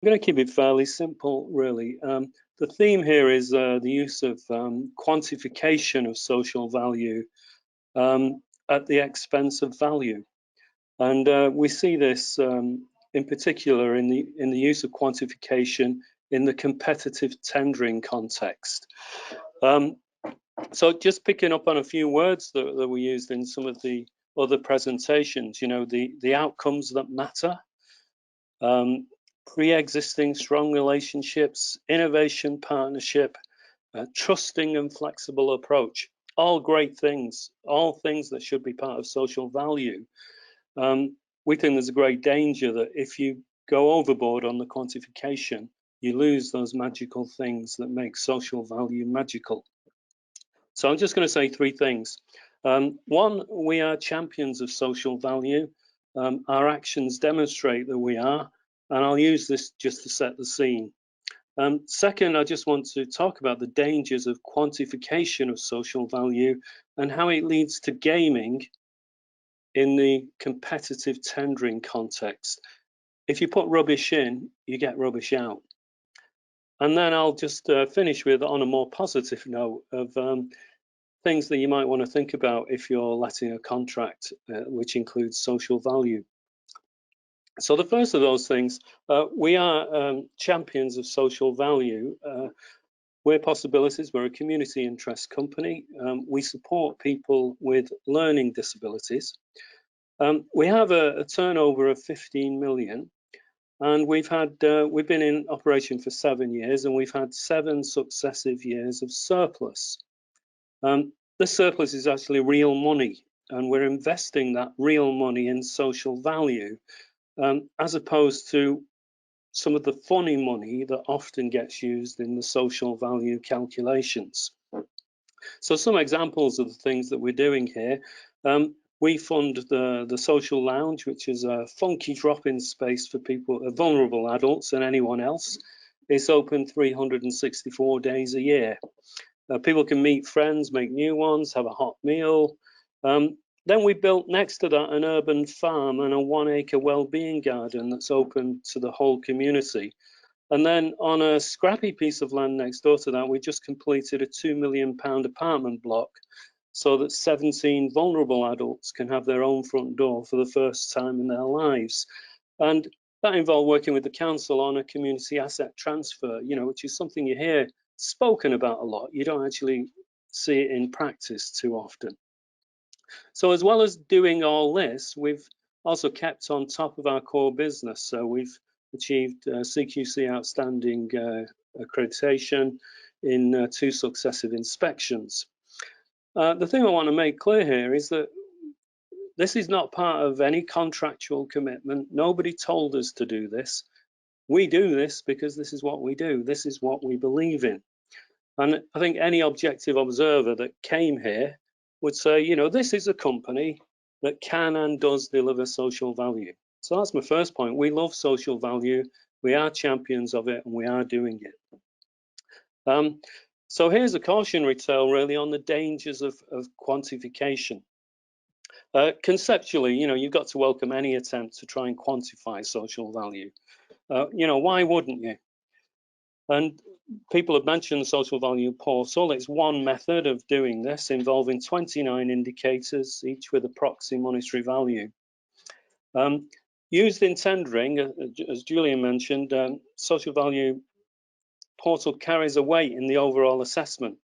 going to keep it fairly simple, really. The theme here is the use of quantification of social value at the expense of value, and we see this in particular in the use of quantification in the competitive tendering context. So just picking up on a few words that we used in some of the other presentations, you know, the outcomes that matter, pre-existing strong relationships, innovation partnership, trusting and flexible approach, all great things, all things that should be part of social value. We think there's a great danger that if you go overboard on the quantification, you lose those magical things that make social value magical. So I'm just going to say three things. One, we are champions of social value. Our actions demonstrate that we are, and I'll use this just to set the scene. Second, I just want to talk about the dangers of quantification of social value and how it leads to gaming in the competitive tendering context. If you put rubbish in, you get rubbish out. And then I'll just finish with, on a more positive note, of things that you might want to think about if you're letting a contract which includes social value. So the first of those things, we are champions of social value. We're PossAbilities, we're a community interest company. We support people with learning disabilities. We have a turnover of 15 million, and we've been in operation for 7 years, and we've had 7 successive years of surplus. The surplus is actually real money, and we're investing that real money in social value, as opposed to some of the funny money that often gets used in the social value calculations. So some examples of the things that we're doing here. We fund the social lounge, which is a funky drop-in space for people, vulnerable adults and anyone else. It's open 364 days a year. People can meet friends, make new ones, have a hot meal. Then we built next to that an urban farm and a 1-acre well-being garden that's open to the whole community. And then on a scrappy piece of land next door to that, we just completed a £2 million apartment block so that 17 vulnerable adults can have their own front door for the first time in their lives. And that involved working with the council on a community asset transfer, you know, which is something you hear spoken about a lot. You don't actually see it in practice too often. So as well as doing all this, we've also kept on top of our core business. So we've achieved CQC outstanding accreditation in 2 successive inspections. The thing I want to make clear here is that this is not part of any contractual commitment. Nobody told us to do this. We do this because this is what we do. This is what we believe in. And I think any objective observer that came here would say, you know, this is a company that can and does deliver social value. So that's my first point. We love social value. We are champions of it, and we are doing it. So here's a cautionary tale, really, on the dangers of quantification. Conceptually, you know, you've got to welcome any attempt to try and quantify social value. You know, why wouldn't you? And people have mentioned the social value portal. It's one method of doing this, involving 29 indicators, each with a proxy monetary value. Used in tendering, as Julian mentioned, social value portal carries a weight in the overall assessment.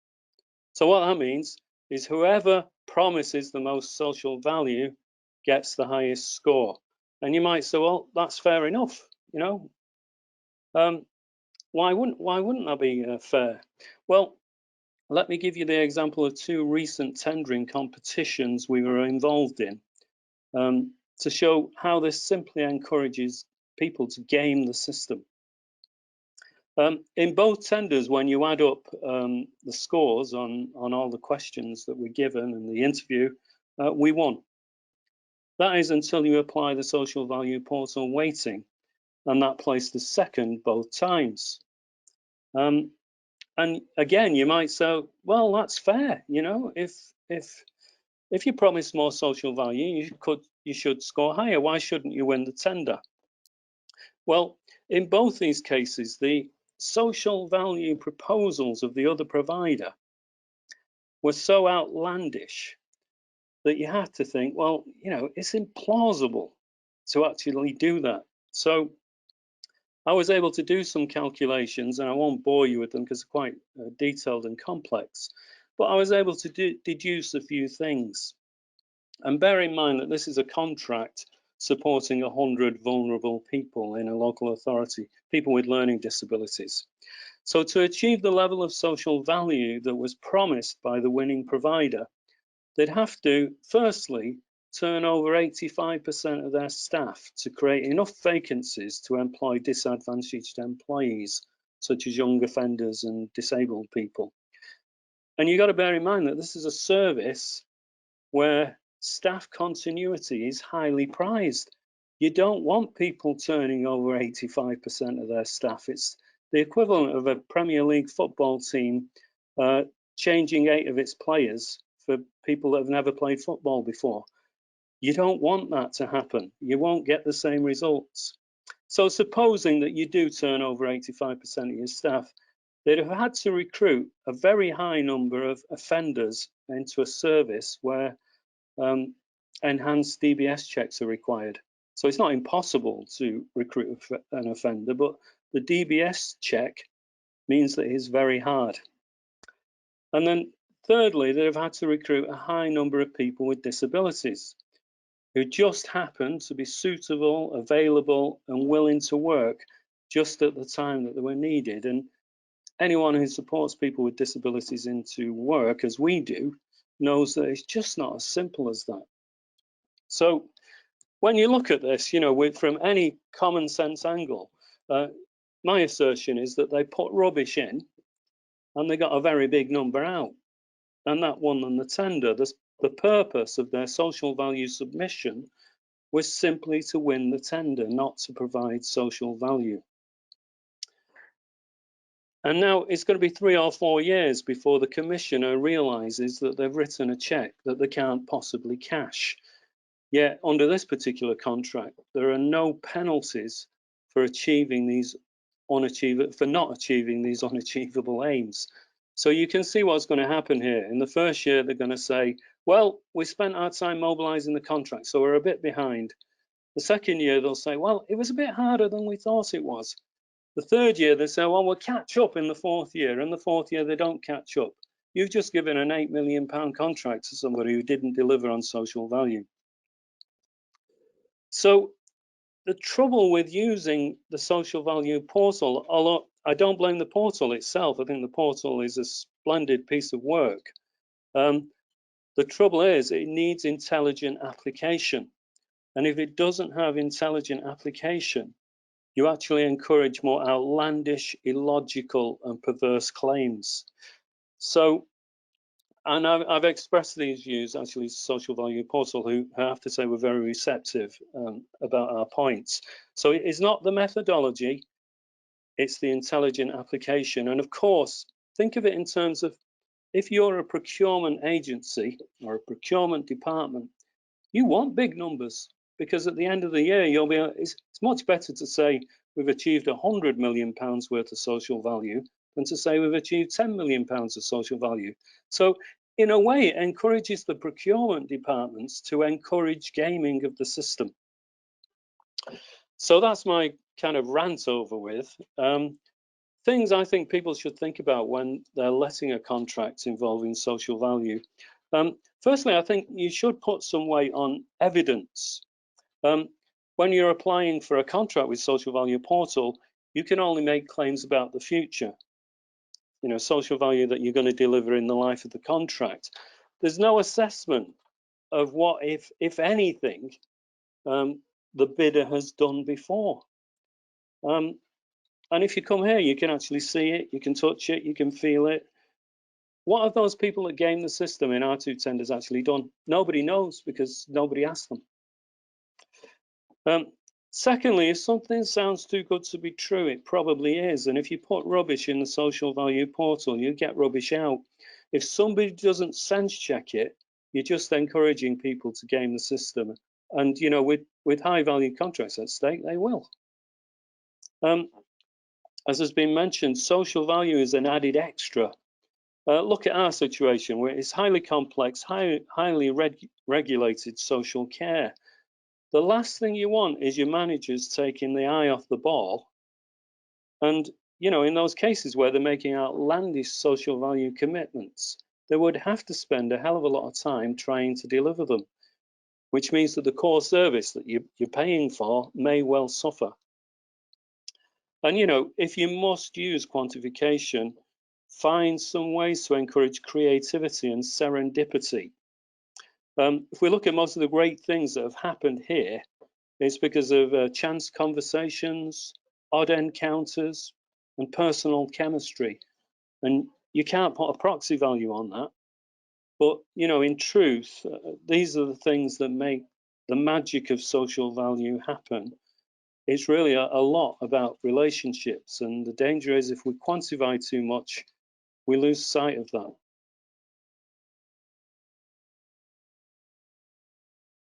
So what that means is whoever promises the most social value gets the highest score. And you might say, well, that's fair enough, you know. Why wouldn't that be fair? Well, let me give you the example of 2 recent tendering competitions we were involved in to show how this simply encourages people to game the system. In both tenders, when you add up the scores on all the questions that were given in the interview, we won. That is until you apply the social value portal weighting, and that placed us second both times. And again, you might say, well, that's fair. You know, if you promise more social value, you should score higher. Why shouldn't you win the tender? Well, in both these cases, the social value proposals of the other provider were so outlandish that you have to think, well, it's implausible to actually do that. So I was able to do some calculations, and I won't bore you with them because they're quite detailed and complex, but I was able to deduce a few things. And bear in mind that this is a contract supporting 100 vulnerable people in a local authority, people with learning disabilities. So to achieve the level of social value that was promised by the winning provider, they'd have to, firstly, turn over 85% of their staff to create enough vacancies to employ disadvantaged employees, such as young offenders and disabled people. And you've got to bear in mind that this is a service where staff continuity is highly prized. You don't want people turning over 85% of their staff. It's the equivalent of a Premier League football team changing 8 of its players for people that have never played football before. You don't want that to happen. You won't get the same results. So supposing that you do turn over 85% of your staff, they'd have had to recruit a very high number of offenders into a service where enhanced DBS checks are required. So it's not impossible to recruit an offender, but the DBS check means that it's very hard. And then thirdly, they've had to recruit a high number of people with disabilities who just happen to be suitable, available, and willing to work just at the time that they were needed. And anyone who supports people with disabilities into work, as we do, knows that it's just not as simple as that. So when you look at this, from any common sense angle, my assertion is that they put rubbish in and they got a very big number out, and that won them the tender. The purpose of their social value submission was simply to win the tender, not to provide social value. And now it's going to be 3 or 4 years before the commissioner realizes that they've written a check that they can't possibly cash. Yet under this particular contract, there are no penalties for achieving these not achieving these unachievable aims. So you can see what's going to happen here. In the first year, they're going to say, well, we spent our time mobilizing the contract, so we're a bit behind. The second year, they'll say, well, it was a bit harder than we thought it was. The third year, they say, well, we'll catch up in the fourth year. And the fourth year, they don't catch up. You've just given an £8 million contract to somebody who didn't deliver on social value. So the trouble with using the social value portal, although I don't blame the portal itself, I think the portal is a splendid piece of work. The trouble is it needs intelligent application. And if it doesn't have intelligent application, you actually encourage more outlandish, illogical, and perverse claims. So, and I've expressed these views actually to Social Value Portal, who I have to say were very receptive about our points. So it is not the methodology, it's the intelligent application. And of course, think of it in terms of if you're a procurement agency or a procurement department, you want big numbers, because at the end of the year, it's much better to say we've achieved £100 million worth of social value than to say we've achieved £10 million of social value. So in a way, it encourages the procurement departments to encourage gaming of the system. So that's my kind of rant over with. Things I think people should think about when they're letting a contract involving social value. Firstly, I think you should put some weight on evidence. When you're applying for a contract with Social Value Portal, you can only make claims about the future, social value that you're going to deliver in the life of the contract. There's no assessment of what, if anything, the bidder has done before. And if you come here, you can actually see it, you can touch it, you can feel it. What have those people that game the system in R2 tenders actually done? Nobody knows, because nobody asked them. Secondly, if something sounds too good to be true, it probably is. And if you put rubbish in the Social Value Portal, you get rubbish out. If somebody doesn't sense check it, you're just encouraging people to game the system. And with high value contracts at stake, they will. As has been mentioned, social value is an added extra. Look at our situation, where it's highly complex, highly regulated social care. The last thing you want is your managers taking the eye off the ball. And, you know, in those cases where they're making outlandish social value commitments, they would have to spend a hell of a lot of time trying to deliver them, which means that the core service that you're paying for may well suffer. And, you know, if you must use quantification, find some ways to encourage creativity and serendipity. If we look at most of the great things that have happened here, it's because of chance conversations, odd encounters, and personal chemistry. And you can't put a proxy value on that. But, you know, in truth, these are the things that make the magic of social value happen. It's really a lot about relationships. And the danger is if we quantify too much, we lose sight of that.